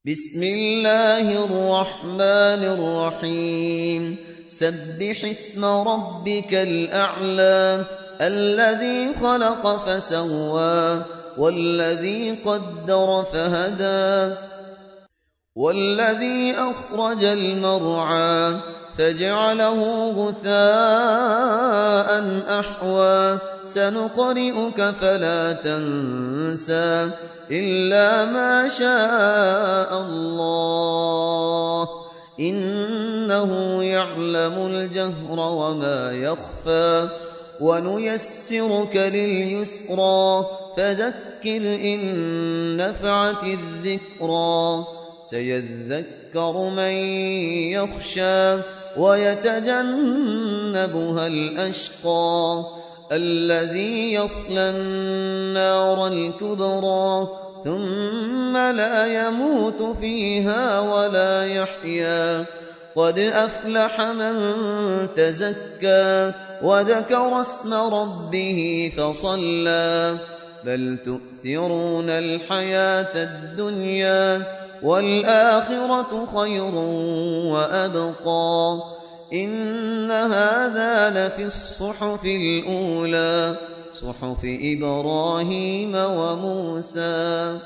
بسم الله الرحمن الرحيم سبح اسم ربك الأعلى الذي خلق فسوى والذي قدر فهدى والذي أخرج المرعى فجعله غثاء أحوى سنقرئك فلا تنسى إلا ما شاء الله إنه يعلم الجهر وما يخفى ونيسرك لليسرى فذكر إن نفعت الذكرى سيذكر من يخشى ويتجنبها الأشقى الذي يصلى النار الكبرى ثم لا يموت فيها ولا يحيا قد أفلح من تزكى وذكر اسم ربه فصلى بل تؤثرون الحياة الدنيا والآخرة خير وأبقى إن هذا لفي الصحف الأولى صحف إبراهيم وموسى